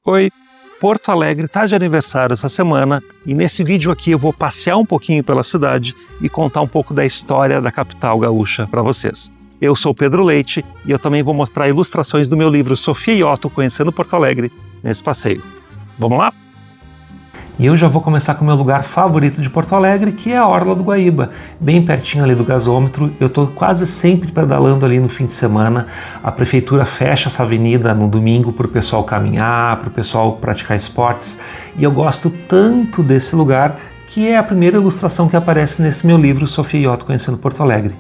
Oi, Porto Alegre está de aniversário essa semana e nesse vídeo aqui eu vou passear um pouquinho pela cidade e contar um pouco da história da capital gaúcha para vocês. Eu sou Pedro Leite e eu também vou mostrar ilustrações do meu livro Sofia e Otto Conhecendo Porto Alegre nesse passeio. Vamos lá? E eu já vou começar com o meu lugar favorito de Porto Alegre, que é a Orla do Guaíba, bem pertinho ali do gasômetro. Eu estou quase sempre pedalando ali no fim de semana. A prefeitura fecha essa avenida no domingo para o pessoal caminhar, para o pessoal praticar esportes. E eu gosto tanto desse lugar que é a primeira ilustração que aparece nesse meu livro Sofia e Otto Conhecendo Porto Alegre.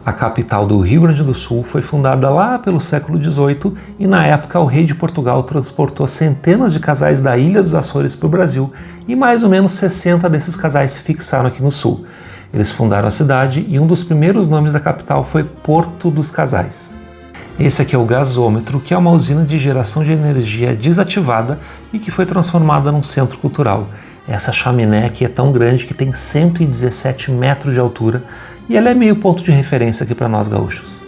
A capital do Rio Grande do Sul foi fundada lá pelo século XVIII e na época o rei de Portugal transportou centenas de casais da Ilha dos Açores para o Brasil e mais ou menos 60 desses casais se fixaram aqui no sul. Eles fundaram a cidade e um dos primeiros nomes da capital foi Porto dos Casais. Esse aqui é o gasômetro, que é uma usina de geração de energia desativada e que foi transformada num centro cultural. Essa chaminé aqui é tão grande que tem 117 metros de altura e ela é meio ponto de referência aqui para nós gaúchos.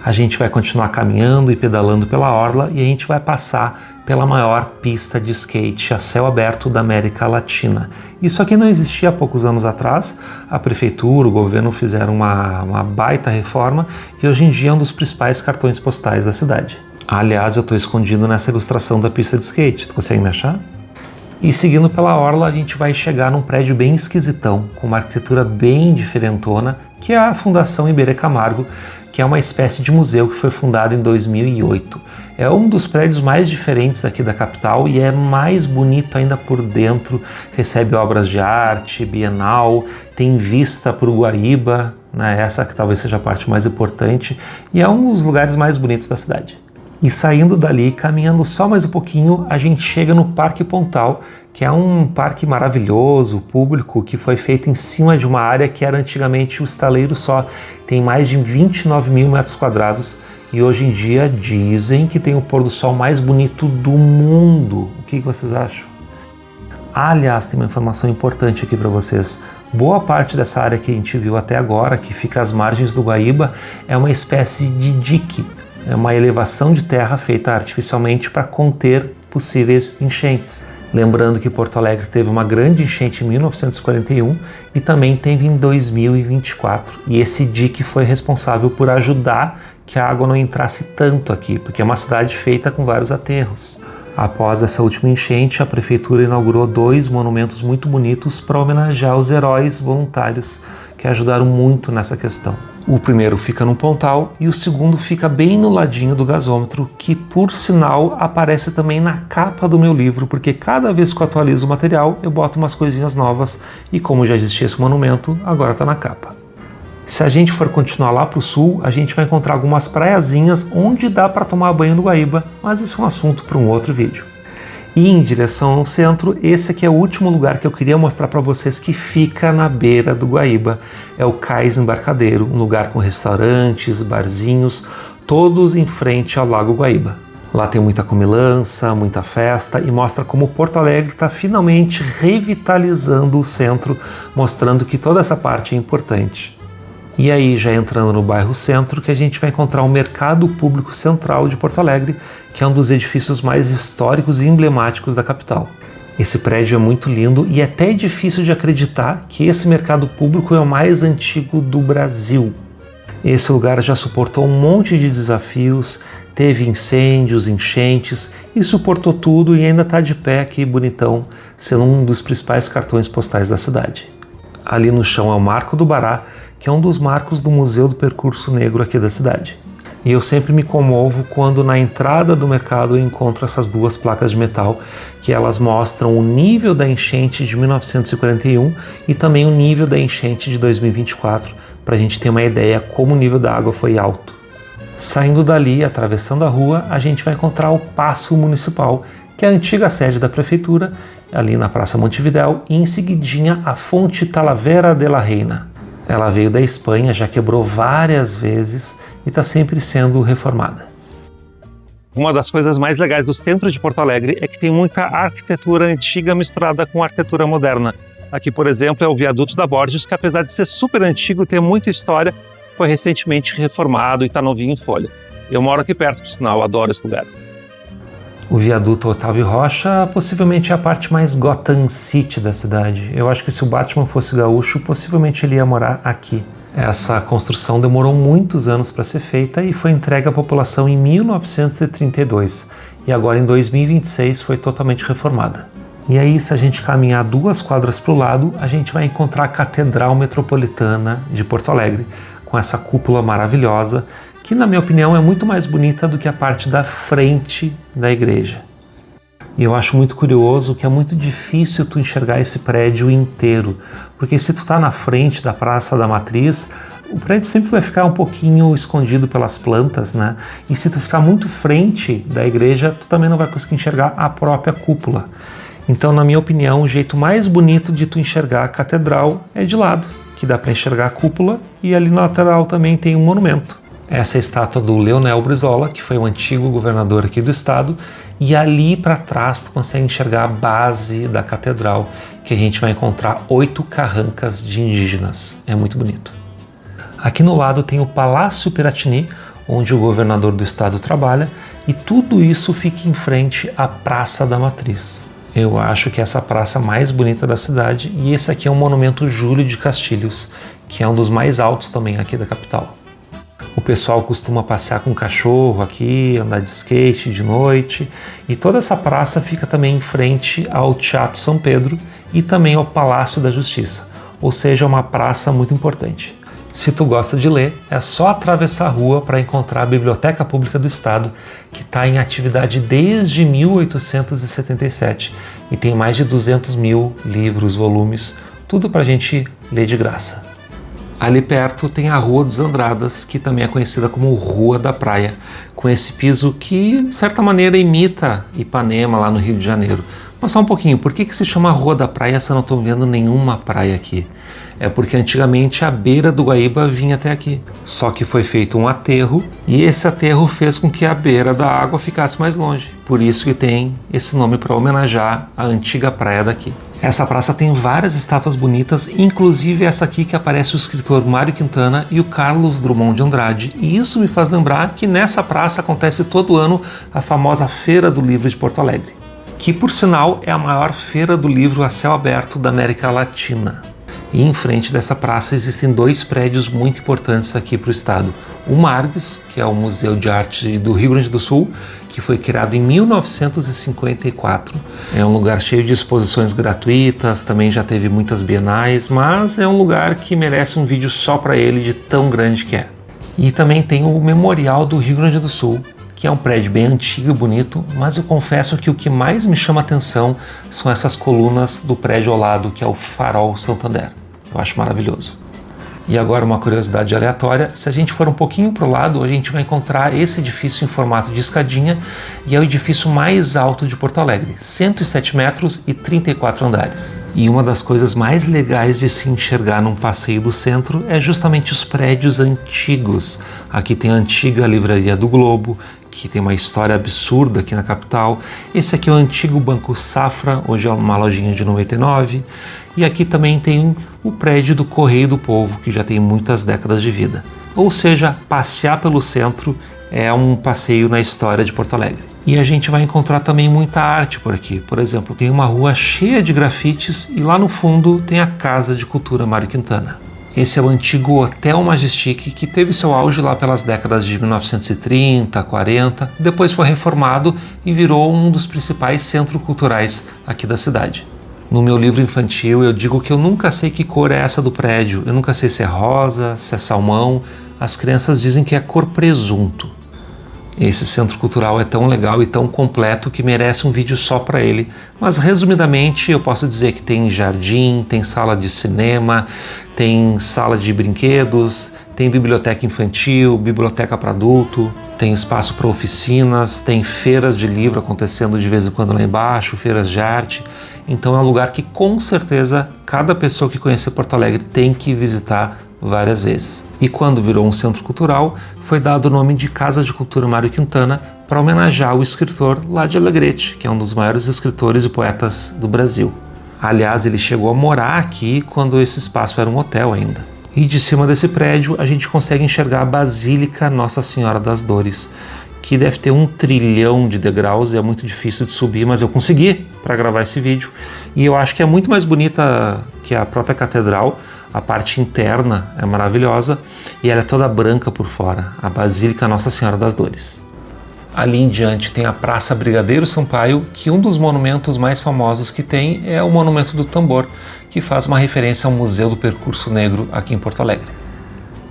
A gente vai continuar caminhando e pedalando pela orla e a gente vai passar pela maior pista de skate a céu aberto da América Latina. Isso aqui não existia há poucos anos atrás. A prefeitura, o governo fizeram uma baita reforma e hoje em dia é um dos principais cartões postais da cidade. Aliás, eu estou escondido nessa ilustração da pista de skate. Tu consegue me achar? E seguindo pela orla a gente vai chegar num prédio bem esquisitão, com uma arquitetura bem diferentona, que é a Fundação Iberê Camargo, que é uma espécie de museu que foi fundado em 2008. É um dos prédios mais diferentes aqui da capital e é mais bonito ainda por dentro, recebe obras de arte, bienal, tem vista para o Guaíba, né? Essa que talvez seja a parte mais importante, e é um dos lugares mais bonitos da cidade. E saindo dali, caminhando só mais um pouquinho, a gente chega no Parque Pontal, que é um parque maravilhoso, público, que foi feito em cima de uma área que era antigamente o estaleiro só. Tem mais de 29 mil metros quadrados e hoje em dia dizem que tem o pôr do sol mais bonito do mundo. O que vocês acham? Aliás, tem uma informação importante aqui para vocês. Boa parte dessa área que a gente viu até agora, que fica às margens do Guaíba, é uma espécie de dique. É uma elevação de terra feita artificialmente para conter possíveis enchentes. Lembrando que Porto Alegre teve uma grande enchente em 1941 e também teve em 2024. E esse dique foi responsável por ajudar que a água não entrasse tanto aqui, porque é uma cidade feita com vários aterros. Após essa última enchente, a prefeitura inaugurou 2 monumentos muito bonitos para homenagear os heróis voluntários que ajudaram muito nessa questão. O primeiro fica no Pontal e o segundo fica bem no ladinho do gasômetro, que por sinal aparece também na capa do meu livro, porque cada vez que eu atualizo o material eu boto umas coisinhas novas e como já existia esse monumento, agora está na capa. Se a gente for continuar lá para o sul, a gente vai encontrar algumas praiazinhas onde dá para tomar banho no Guaíba, mas isso é um assunto para um outro vídeo. E em direção ao centro, esse aqui é o último lugar que eu queria mostrar para vocês que fica na beira do Guaíba. É o Cais Embarcadeiro, um lugar com restaurantes, barzinhos, todos em frente ao Lago Guaíba. Lá tem muita comilança, muita festa e mostra como Porto Alegre está finalmente revitalizando o centro, mostrando que toda essa parte é importante. E aí, já entrando no bairro Centro, que a gente vai encontrar o Mercado Público Central de Porto Alegre, que é um dos edifícios mais históricos e emblemáticos da capital. Esse prédio é muito lindo e é até difícil de acreditar que esse mercado público é o mais antigo do Brasil. Esse lugar já suportou um monte de desafios, teve incêndios, enchentes e suportou tudo e ainda está de pé aqui bonitão, sendo um dos principais cartões postais da cidade. Ali no chão é o Marco do Bará, que é um dos marcos do Museu do Percurso Negro aqui da cidade. E eu sempre me comovo quando na entrada do mercado eu encontro essas 2 placas de metal, que elas mostram o nível da enchente de 1941 e também o nível da enchente de 2024, para a gente ter uma ideia como o nível da água foi alto. Saindo dali, atravessando a rua, a gente vai encontrar o Paço Municipal, que é a antiga sede da prefeitura, ali na Praça Montevidéu, e em seguidinha a Fonte Talavera de la Reina. Ela veio da Espanha, já quebrou várias vezes e está sempre sendo reformada. Uma das coisas mais legais do centro de Porto Alegre é que tem muita arquitetura antiga misturada com arquitetura moderna. Aqui, por exemplo, é o Viaduto da Borges, que apesar de ser super antigo, ter muita história, foi recentemente reformado e está novinho em folha. Eu moro aqui perto, por sinal, adoro esse lugar. O viaduto Otávio Rocha possivelmente é a parte mais Gotham City da cidade. Eu acho que se o Batman fosse gaúcho, possivelmente ele ia morar aqui. Essa construção demorou muitos anos para ser feita e foi entregue à população em 1932. E agora em 2026 foi totalmente reformada. E aí, se a gente caminhar 2 quadras para o lado, a gente vai encontrar a Catedral Metropolitana de Porto Alegre, com essa cúpula maravilhosa, que na minha opinião é muito mais bonita do que a parte da frente da igreja. E eu acho muito curioso que é muito difícil tu enxergar esse prédio inteiro, porque se tu tá na frente da Praça da Matriz, o prédio sempre vai ficar um pouquinho escondido pelas plantas, né? E se tu ficar muito frente da igreja, tu também não vai conseguir enxergar a própria cúpula. Então, na minha opinião, o jeito mais bonito de tu enxergar a catedral é de lado, que dá para enxergar a cúpula, e ali na lateral também tem um monumento. Essa é a estátua do Leonel Brizola, que foi o antigo governador aqui do estado, e ali para trás tu consegue enxergar a base da catedral, que a gente vai encontrar 8 carrancas de indígenas. É muito bonito. Aqui no lado tem o Palácio Piratini, onde o governador do estado trabalha, e tudo isso fica em frente à Praça da Matriz. Eu acho que é essa praça mais bonita da cidade, e esse aqui é o Monumento Júlio de Castilhos, que é um dos mais altos também aqui da capital. O pessoal costuma passear com cachorro aqui, andar de skate de noite, e toda essa praça fica também em frente ao Teatro São Pedro e também ao Palácio da Justiça, ou seja, uma praça muito importante. Se tu gosta de ler, é só atravessar a rua para encontrar a Biblioteca Pública do Estado, que está em atividade desde 1877 e tem mais de 200 mil livros, volumes, tudo para a gente ler de graça. Ali perto tem a Rua dos Andradas, que também é conhecida como Rua da Praia, com esse piso que, de certa maneira, imita Ipanema, lá no Rio de Janeiro. Mas só um pouquinho, por que se chama Rua da Praia se eu não estou vendo nenhuma praia aqui? É porque antigamente a beira do Guaíba vinha até aqui. Só que foi feito um aterro, e esse aterro fez com que a beira da água ficasse mais longe. Por isso que tem esse nome para homenagear a antiga praia daqui. Essa praça tem várias estátuas bonitas, inclusive essa aqui que aparece o escritor Mário Quintana e o Carlos Drummond de Andrade. E isso me faz lembrar que nessa praça acontece todo ano a famosa Feira do Livro de Porto Alegre, que por sinal é a maior feira do livro a céu aberto da América Latina. E em frente dessa praça existem 2 prédios muito importantes aqui para o estado. O Margs, que é o Museu de Arte do Rio Grande do Sul, que foi criado em 1954. É um lugar cheio de exposições gratuitas, também já teve muitas bienais, mas é um lugar que merece um vídeo só para ele, de tão grande que é. E também tem o Memorial do Rio Grande do Sul, que é um prédio bem antigo e bonito, mas eu confesso que o que mais me chama a atenção são essas colunas do prédio ao lado, que é o Farol Santander. Eu acho maravilhoso. E agora uma curiosidade aleatória, se a gente for um pouquinho para o lado, a gente vai encontrar esse edifício em formato de escadinha, e é o edifício mais alto de Porto Alegre, 107 metros e 34 andares. E uma das coisas mais legais de se enxergar num passeio do centro é justamente os prédios antigos. Aqui tem a antiga Livraria do Globo, que tem uma história absurda aqui na capital. Esse aqui é o antigo Banco Safra, hoje é uma lojinha de 99. E aqui também tem o prédio do Correio do Povo, que já tem muitas décadas de vida. Ou seja, passear pelo centro é um passeio na história de Porto Alegre. E a gente vai encontrar também muita arte por aqui. Por exemplo, tem uma rua cheia de grafites e lá no fundo tem a Casa de Cultura Mário Quintana. Esse é o antigo Hotel Majestic, que teve seu auge lá pelas décadas de 1930, 40, depois foi reformado e virou um dos principais centros culturais aqui da cidade. No meu livro infantil eu digo que eu nunca sei que cor é essa do prédio, eu nunca sei se é rosa, se é salmão, as crianças dizem que é cor presunto. Esse centro cultural é tão legal e tão completo que merece um vídeo só para ele, mas resumidamente eu posso dizer que tem jardim, tem sala de cinema, tem sala de brinquedos, tem biblioteca infantil, biblioteca para adulto, tem espaço para oficinas, tem feiras de livro acontecendo de vez em quando lá embaixo, feiras de arte. Então é um lugar que com certeza cada pessoa que conhecer Porto Alegre tem que visitar várias vezes. E quando virou um centro cultural, foi dado o nome de Casa de Cultura Mário Quintana para homenagear o escritor lá de Alegrete, que é um dos maiores escritores e poetas do Brasil. Aliás, ele chegou a morar aqui quando esse espaço era um hotel ainda. E de cima desse prédio a gente consegue enxergar a Basílica Nossa Senhora das Dores, Aqui deve ter 1 trilhão de degraus e é muito difícil de subir, mas eu consegui para gravar esse vídeo. E eu acho que é muito mais bonita que a própria catedral. A parte interna é maravilhosa e ela é toda branca por fora, a Basílica Nossa Senhora das Dores. Ali em diante tem a Praça Brigadeiro Sampaio, que um dos monumentos mais famosos que tem é o Monumento do Tambor, que faz uma referência ao Museu do Percurso Negro aqui em Porto Alegre.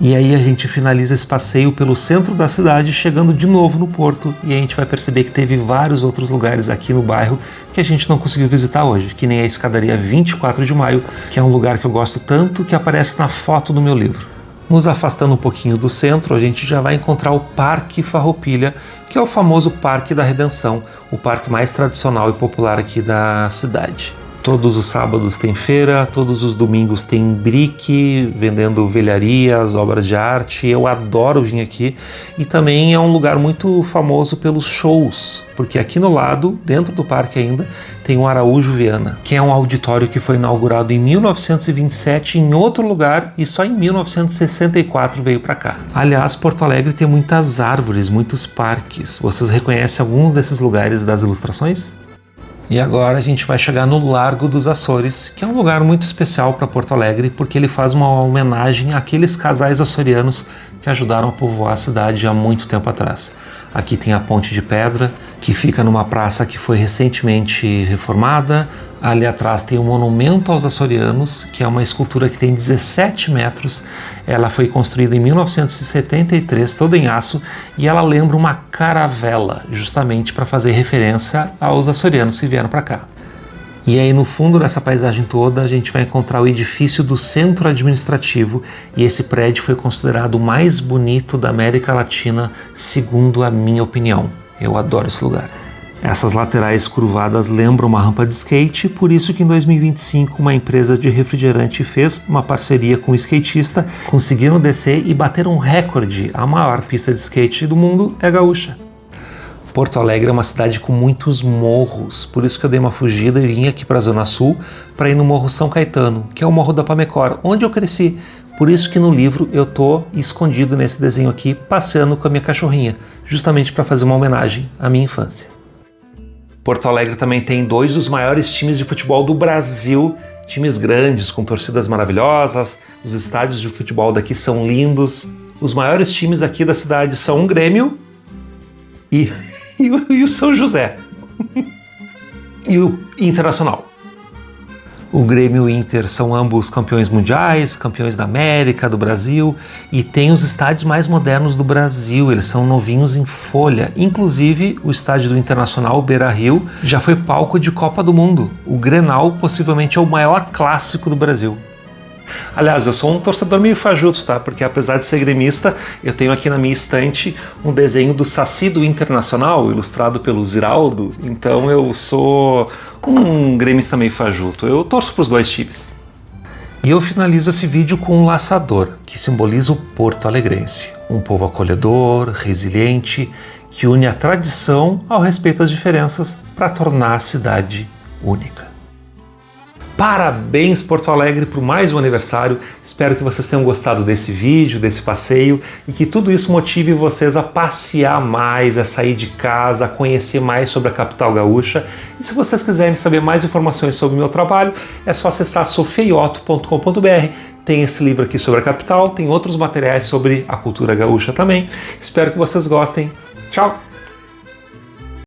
E aí a gente finaliza esse passeio pelo centro da cidade, chegando de novo no porto, e a gente vai perceber que teve vários outros lugares aqui no bairro que a gente não conseguiu visitar hoje, que nem a escadaria 24 de Maio, que é um lugar que eu gosto tanto que aparece na foto do meu livro. Nos afastando um pouquinho do centro, a gente já vai encontrar o Parque Farroupilha, que é o famoso Parque da Redenção, o parque mais tradicional e popular aqui da cidade. Todos os sábados tem feira, todos os domingos tem brique, vendendo velharias, obras de arte. Eu adoro vir aqui e também é um lugar muito famoso pelos shows, porque aqui no lado, dentro do parque ainda, tem o Araújo Viana, que é um auditório que foi inaugurado em 1927 em outro lugar e só em 1964 veio para cá. Aliás, Porto Alegre tem muitas árvores, muitos parques. Vocês reconhecem alguns desses lugares das ilustrações? E agora a gente vai chegar no Largo dos Açores, que é um lugar muito especial para Porto Alegre, porque ele faz uma homenagem àqueles casais açorianos que ajudaram a povoar a cidade há muito tempo atrás. Aqui tem a Ponte de Pedra, que fica numa praça que foi recentemente reformada. Ali atrás tem o Monumento aos Açorianos, que é uma escultura que tem 17 metros. Ela foi construída em 1973, toda em aço, e ela lembra uma caravela, justamente para fazer referência aos açorianos que vieram para cá. E aí no fundo dessa paisagem toda a gente vai encontrar o edifício do Centro Administrativo, e esse prédio foi considerado o mais bonito da América Latina, segundo a minha opinião. Eu adoro esse lugar. Essas laterais curvadas lembram uma rampa de skate, por isso que em 2025 uma empresa de refrigerante fez uma parceria com um skatista, conseguiram descer e bateram um recorde. A maior pista de skate do mundo é gaúcha. Porto Alegre é uma cidade com muitos morros, por isso que eu dei uma fugida e vim aqui para a Zona Sul para ir no Morro São Caetano, que é o Morro da Pamecor, onde eu cresci. Por isso que no livro eu tô escondido nesse desenho aqui, passeando com a minha cachorrinha, justamente para fazer uma homenagem à minha infância. Porto Alegre também tem 2 dos maiores times de futebol do Brasil, times grandes, com torcidas maravilhosas, os estádios de futebol daqui são lindos. Os maiores times aqui da cidade são o Grêmio e o São José e o Internacional. O Grêmio e o Inter são ambos campeões mundiais, campeões da América, do Brasil, e tem os estádios mais modernos do Brasil, eles são novinhos em folha. Inclusive, o estádio do Internacional, o Beira-Rio, já foi palco de Copa do Mundo. O Grenal possivelmente é o maior clássico do Brasil. Aliás, eu sou um torcedor meio fajuto, tá? Porque apesar de ser gremista, eu tenho aqui na minha estante um desenho do Saci do Internacional, ilustrado pelo Ziraldo. Então eu sou um gremista meio fajuto. Eu torço para os 2 times. E eu finalizo esse vídeo com um laçador, que simboliza o Porto Alegrense. Um povo acolhedor, resiliente, que une a tradição ao respeito às diferenças para tornar a cidade única. Parabéns, Porto Alegre, por mais um aniversário. Espero que vocês tenham gostado desse vídeo, desse passeio, e que tudo isso motive vocês a passear mais, a sair de casa, a conhecer mais sobre a capital gaúcha. E se vocês quiserem saber mais informações sobre o meu trabalho, é só acessar sofiaioto.com.br. Tem esse livro aqui sobre a capital, tem outros materiais sobre a cultura gaúcha também. Espero que vocês gostem. Tchau!